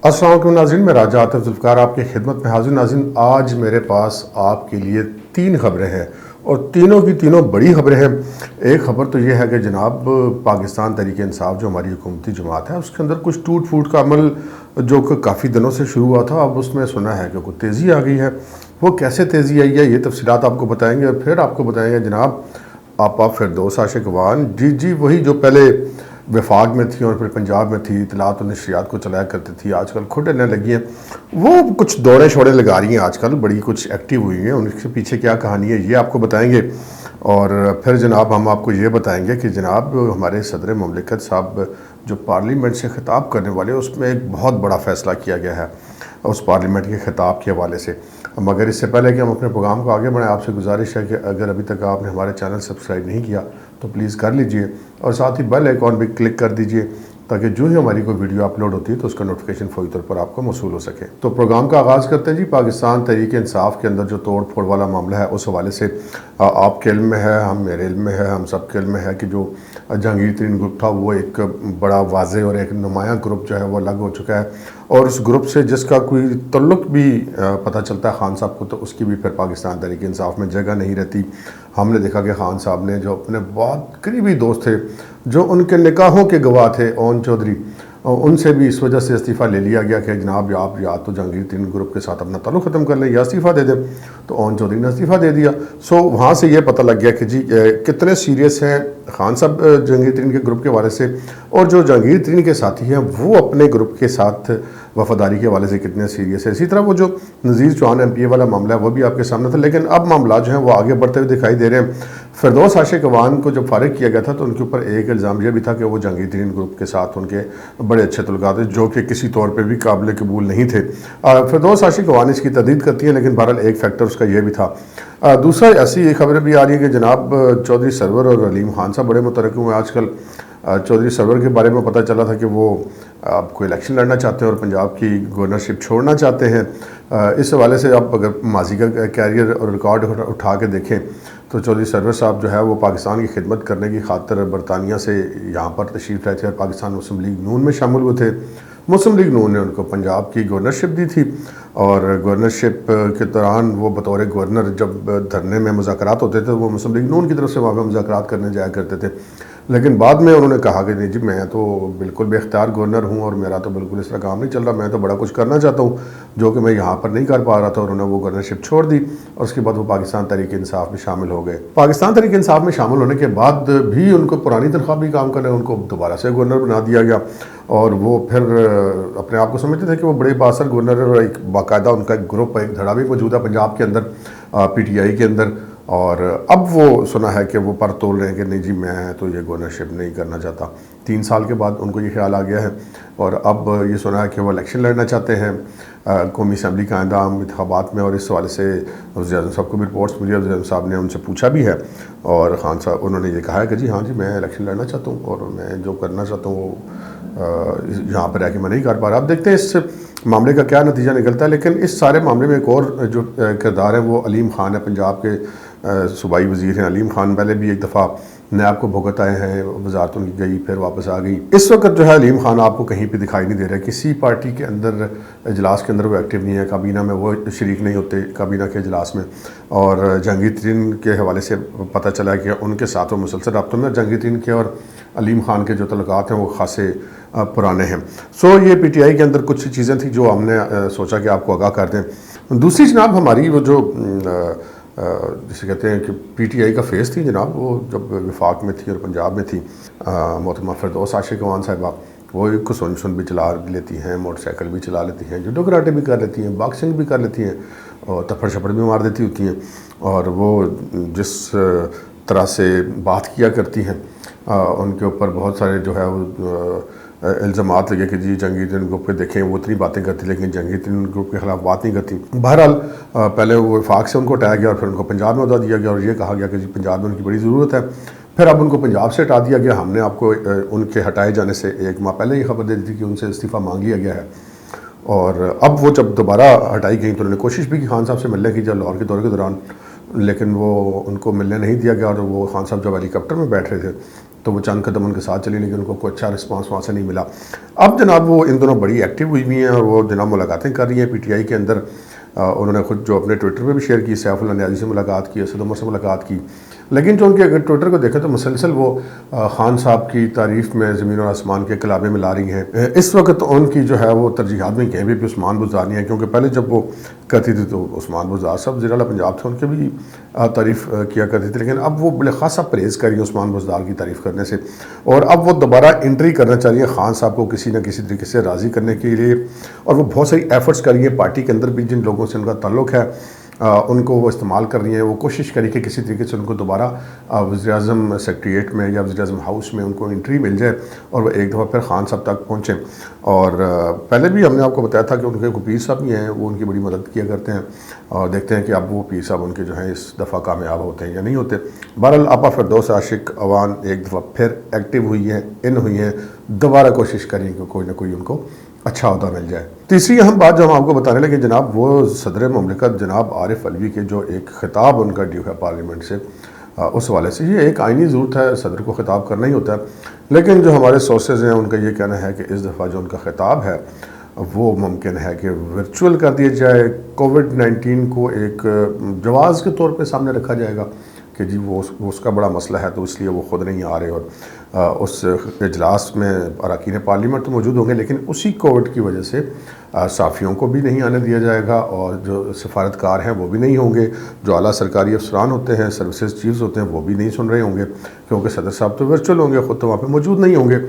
अस्सलाम वालेकुम नाज़रीन, मैं राजा आतिफ ज़ुल्फ़िकार आपकी खिदमत में हाज़िर। नाज़रीन, आज मेरे पास आपके लिए 3 ख़बरें हैं और तीनों की तीनों बड़ी ख़बरें हैं। एक ख़बर तो ये है कि जनाब पाकिस्तान तहरीक-ए-इंसाफ़ जो हमारी हुकूमती जमात है उसके अंदर कुछ टूट फूट का अमल जो कि काफ़ी दिनों से शुरू हुआ था, अब उसमें सुना है कि कुछ तेज़ी आ गई है। वो कैसे तेज़ी आई है ये तफ़सीलात आपको बताएँगे और फिर आपको बताएँगे जनाब आपा फिरदौस आशिक अवान जी वही जो पहले वफाक में थी और फिर पंजाब में थी, इतलात और नशरियात को चलाया करती थी, आजकल खुद डरने लगी हैं। वो कुछ दौड़े शौड़े लगा रही हैं आजकल, बड़ी कुछ एक्टिव हुई हैं। उनके पीछे क्या कहानी है ये आपको बताएंगे। और फिर जनाब हम आपको ये बताएंगे कि जनाब हमारे सदर ममलिकत साहब जो पार्लियामेंट से ख़िताब करने वाले उसमें एक बहुत बड़ा फ़ैसला किया गया है उस पार्लियामेंट के ख़िताब के हवाले से। मगर इससे पहले कि हम अपने प्रोग्राम को आगे बढ़ाएं, आपसे गुजारिश है कि अगर अभी तक आपने हमारे चैनल सब्सक्राइब नहीं किया तो प्लीज़ कर लीजिए और साथ ही बेल आइकॉन भी क्लिक कर दीजिए ताकि जो ही हमारी कोई वीडियो अपलोड होती है तो उसका नोटिफिकेशन फौरी तौर पर आपको मौसूल हो सके। तो प्रोग्राम का आगाज़ करते हैं जी। पाकिस्तान तहरीक-ए-इंसाफ़ के अंदर जो तोड़ फोड़ वाला मामला है उस हवाले से आपके इल्म में है, मेरे इल्म में है, हम सब के इल्म में है कि जो जहांगीर तरीन ग्रुप था वो एक बड़ा वाज़ेह और एक नुमायाँ ग्रुप जो है वो अलग हो चुका है और उस ग्रुप से जिसका कोई तल्लुक़ भी पता चलता है खान साहब को तो उसकी भी फिर पाकिस्तान तहरीक-ए-इंसाफ़ में जगह नहीं रहती। हमने देखा कि खान साहब ने जो अपने बहुत करीबी दोस्त थे, जो उनके निकाहों के गवाह थे, ओन चौधरी, उनसे भी इस वजह से इस्तीफ़ा ले लिया गया कि जनाब आप या तो जहांगीर तरीन ग्रुप के साथ अपना ताल्लुक़ ख़त्म कर लें या इस्तीफ़ा दे दें। तो ओन चौधरी ने इस्तीफ़ा दे दिया। सो वहाँ से ये पता लग गया कि जी कितने सीरियस हैं खान साहब जहांगीर तरीन के ग्रुप के हवाले से और जो जहांगीर तरीन के साथी हैं वो अपने ग्रुप के साथ वफादारी के हवाले से कितने सीरियस है। इसी तरह वो जो नज़ीर चौहान MPA वाला मामला है वो भी आपके सामने था, लेकिन अब मामला जो है वो आगे बढ़ते हुए दिखाई दे रहे हैं। फिरदौस आशिक अवान को जब फारिग किया गया था तो उनके ऊपर एक इल्ज़ाम यह भी था कि वो जहांगीर तरीन ग्रुप के साथ उनके बड़े अच्छे तल्लुकात थे जो कि किसी तौर पर भी काबिल कबूल नहीं थे। फिरदौस आशिक अवान इसकी तदीद करती है, लेकिन बहरहाल एक फैक्टर उसका यह भी था। दूसरा ऐसी खबरें भी आ रही है कि जनाब चौधरी सरवर और अलीम खान साहब बड़े मुतरक़्क़िब हुए आजकल। चौधरी सरवर के बारे में पता चला था कि वो आपको इलेक्शन लड़ना चाहते हैं और पंजाब की गवर्नरशिप छोड़ना चाहते हैं। इस हवाले से आप अगर माजी का कैरियर और रिकॉर्ड उठा के देखें तो चौधरी सरवर साहब जो है वो पाकिस्तान की खिदमत करने की खातिर बरतानिया से यहाँ पर तशरीफ़ लाए थे और पाकिस्तान मुस्लिम लीग नून में शामिल हुए थे। मुस्लिम लीग नून ने उनको पंजाब की गवर्नरशिप दी थी और गवर्नरशिप के दौरान वो बतौर गवर्नर जब धरने में मुज़ाकरात होते थे तो वो मुस्लिम लीग नून की तरफ से वहाँ पर मुज़ाकरात करने जाया करते थे। लेकिन बाद में उन्होंने कहा कि नहीं जी मैं तो बिल्कुल बेख्तियार गवर्नर हूँ और मेरा तो बिल्कुल इस तरह काम नहीं चल रहा, मैं तो बड़ा कुछ करना चाहता हूँ जो कि मैं यहाँ पर नहीं कर पा रहा था। और उन्होंने वो गवर्नरशिप छोड़ दी और उसके बाद वो पाकिस्तान तहरीक-ए-इंसाफ़ में शामिल हो गए। पाकिस्तान तहरीक-ए-इंसाफ़ में शामिल होने के बाद भी उनको पुरानी तनख्वाह भी काम करने उनको दोबारा से गवर्नर बना दिया गया और वो फिर अपने आप को समझते थे कि वो बड़े बासर गवर्नर है और एक बाकायदा उनका एक ग्रुप एक धड़ा भी मौजूद है पंजाब के अंदर PTI के अंदर। और अब वो सुना है कि वो पर तोल रहे हैं कि नहीं जी मैं तो ये गवर्नरशिप नहीं करना चाहता। 3 साल के बाद उनको ये ख्याल आ गया है और अब ये सुना है कि वो इलेक्शन लड़ना चाहते हैं कौमी असम्बली का इंतख़ाब इंतखाबात में। और इस हवाले से वज़ीर आज़म साहब को भी रिपोर्ट्स मिली, वज़ीर आज़म साहब ने उनसे पूछा भी है और खान साहब उन्होंने ये कहा है कि जी हाँ जी मैं इलेक्शन लड़ना चाहता हूँ और मैं जो करना चाहता हूँ वो यहाँ पर रह के मैं नहीं कर पा रहा। अब देखते हैं इस मामले का क्या नतीजा निकलता है। लेकिन इस सारे मामले में एक और जो किरदार है वो अलीम खान है, पंजाब के सूबाई वज़ीर हैं। अलीम खान पहले भी एक दफ़ा नैब को भुगत आए हैं, वजारत उनकी गई फिर वापस आ गई। इस वक्त जो है अलीम खान आपको कहीं पे दिखाई नहीं दे रहा है, किसी पार्टी के अंदर इजलास के अंदर वो एक्टिव नहीं है, काबीना में वो शरीक नहीं होते काबीना के इजलास में। और जहांगीर तरीन के हवाले से पता चला कि उनके साथ वो मुसलसल रब्तों में जहांगीर तरीन के और अलीम खान के जो तल्लुकात हैं वो खासे पुराने हैं। सो ये PTI के अंदर कुछ चीज़ें थी जो हमने सोचा कि आपको आगाह कर दें। दूसरी जनाब हमारी वो जो जिसे कहते हैं कि PTI का फेस थी जनाब, वो जब वफाक में थी और पंजाब में थी, मोहतरमा फिरदौस आशिक अवान साहिबा वो एक सुन भी चला लेती हैं, मोटरसाइकिल भी चला लेती हैं, जूडो कराटे भी कर लेती हैं, बॉक्सिंग भी कर लेती हैं और थप्पड़ छप्पड़ भी मार देती होती हैं। और वो जिस तरह से बात किया करती हैं उनके ऊपर बहुत सारे जो है वो इल्ज़ामात लगे कि जी जहांगीर तरीन ग्रुप पे देखें वो इतनी बातें करती लेकिन जहांगीर तरीन ग्रुप के ख़िलाफ़ बात नहीं करती। बहरहाल पहले वो वफाक से उनको हटाया गया और फिर उनको पंजाब में उतार दिया गया और ये कहा गया कि जी पंजाब में उनकी बड़ी ज़रूरत है। फिर अब उनको पंजाब से हटा दिया गया। हमने आपको उनके हटाए जाने से 1 माह पहले ये खबर दे दी थी कि उनसे इस्तीफ़ा मांग लिया गया है। और अब वो जब दोबारा हटाई गई तो उन्होंने कोशिश भी की खान साहब से मिलने की जब लाहौर के दौरे के दौरान, लेकिन वो उनको मिलने नहीं दिया गया। और वो खान साहब जब हेलीकॉप्टर में बैठ रहे थे تو وہ چند قدم ان کے ساتھ چلی لیکن ان کو کوئی اچھا رسپانس وہاں سے نہیں ملا. اب جناب وہ ان دونوں بڑی ایکٹیو ہوئی ہوئی ہیں اور وہ جناب ملاقاتیں کر رہی ہیں پی ٹی آئی کے اندر. انہوں نے خود جو اپنے ٹویٹر پہ بھی شیئر کی, سیف اللہ نیازی سے ملاقات کی, اسد عمر سے ملاقات کی. لیکن جو ان کے اگر ٹویٹر کو دیکھیں تو مسلسل وہ خان صاحب کی تعریف میں زمین اور آسمان کے کلابے میں لا رہی ہیں. اس وقت ان کی جو ہے وہ ترجیحات میں کہیں بھی عثمان بزدار نہیں ہے, کیونکہ پہلے جب وہ کرتی تھی تو عثمان بزدار صاحب وزیر اعلیٰ پنجاب تھے, ان کے بھی تعریف کیا کرتی تھی, لیکن اب وہ بڑے خاصا پرہیز کر رہی ہیں عثمان بزدار کی تعریف کرنے سے. اور اب وہ دوبارہ انٹری کرنا چاہ رہی ہیں خان صاحب کو کسی نہ کسی طریقے سے راضی کرنے کے لیے, اور وہ بہت ساری ایفرٹس کر رہی ہیں. پارٹی کے اندر بھی جن لوگوں سے ان کا تعلق ہے ان کو وہ استعمال کر رہی ہیں. وہ کوشش کری کہ کسی طریقے سے ان کو دوبارہ وزیر اعظم سیکریٹریٹ میں یا وزیر اعظم ہاؤس میں ان کو انٹری مل جائے اور وہ ایک دفعہ پھر خان صاحب تک پہنچیں. اور پہلے بھی ہم نے آپ کو بتایا تھا کہ ان کے پیر صاحب بھی ہیں, وہ ان کی بڑی مدد کیا کرتے ہیں, اور دیکھتے ہیں کہ اب وہ پیر صاحب ان کے جو ہیں اس دفعہ کامیاب ہوتے ہیں یا نہیں ہوتے. بہرحال آپا فردوس عاشق عوان ایک دفعہ پھر ایکٹیو ہوئی ہیں, ان ہوئی ہیں, دوبارہ کوشش کریں کہ کوئی نہ کوئی ان کو اچھا عہدہ مل جائے. تیسری اہم بات جو ہم آپ کو بتانے لگے جناب, وہ صدر مملکت جناب عارف علوی کے جو ایک خطاب ان کا ڈیو ہے پارلیمنٹ سے, اس حوالے سے یہ ایک آئینی ضرورت ہے, صدر کو خطاب کرنا ہی ہوتا ہے. لیکن جو ہمارے سورسز ہیں ان کا یہ کہنا ہے کہ اس دفعہ جو ان کا خطاب ہے وہ ممکن ہے کہ ورچوئل کر دیا جائے. کووڈ-19 کو ایک جواز کے طور پہ سامنے رکھا جائے گا کہ جی وہ اس کا بڑا مسئلہ ہے, تو اس لیے وہ خود نہیں آ رہے, اور اس اجلاس میں اراکین پارلیمنٹ تو موجود ہوں گے, لیکن اسی کووڈ کی وجہ سے صحافیوں کو بھی نہیں آنے دیا جائے گا, اور جو سفارتکار ہیں وہ بھی نہیں ہوں گے, جو اعلیٰ سرکاری افسران ہوتے ہیں, سروسز چیفز ہوتے ہیں, وہ بھی نہیں سن رہے ہوں گے, کیونکہ صدر صاحب تو ورچوئل ہوں گے, خود تو وہاں پہ موجود نہیں ہوں گے.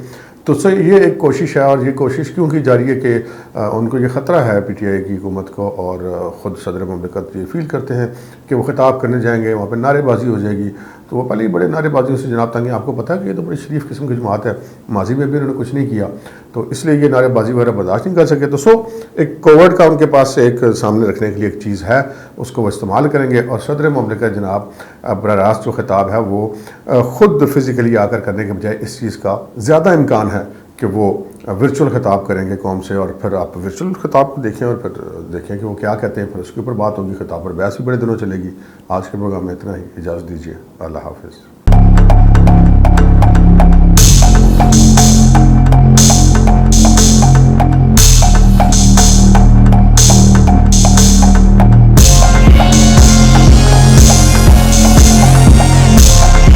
تو یہ ایک کوشش ہے, اور یہ کوشش کیوں کی جا رہی ہے کہ ان کو یہ خطرہ ہے پی ٹی آئی کی حکومت کو, اور خود صدر مملکت یہ فیل کرتے ہیں کہ وہ خطاب کرنے جائیں گے, وہاں پہ نعرے بازی ہو جائے گی. تو وہ پہلے ہی بڑے نعرے بازیوں سے جناب تنگ ہیں, آپ کو پتہ ہے کہ یہ تو بڑی شریف قسم کی جماعت ہے, ماضی میں بھی انہوں نے کچھ نہیں کیا, تو اس لیے یہ نعرے بازی وغیرہ برداشت نہیں کر سکے. تو ایک کووڈ کا ان کے پاس ایک سامنے رکھنے کے لیے ایک چیز ہے, اس کو وہ استعمال کریں گے. اور صدر مملکت جناب براہ راست جو خطاب ہے وہ خود فزیکلی آ کر کرنے کے بجائے اس چیز کا زیادہ امکان ہے کہ وہ ورچوئل خطاب کریں گے قوم سے, اور پھر آپ ورچوئل خطاب کو دیکھیں اور پھر دیکھیں کہ وہ کیا کہتے ہیں, پھر اس کے اوپر بات ہوگی. خطاب پر بحث بھی بڑے دنوں چلے گی. آج کے پروگرام میں اتنا ہی, اجازت دیجیے, اللہ حافظ.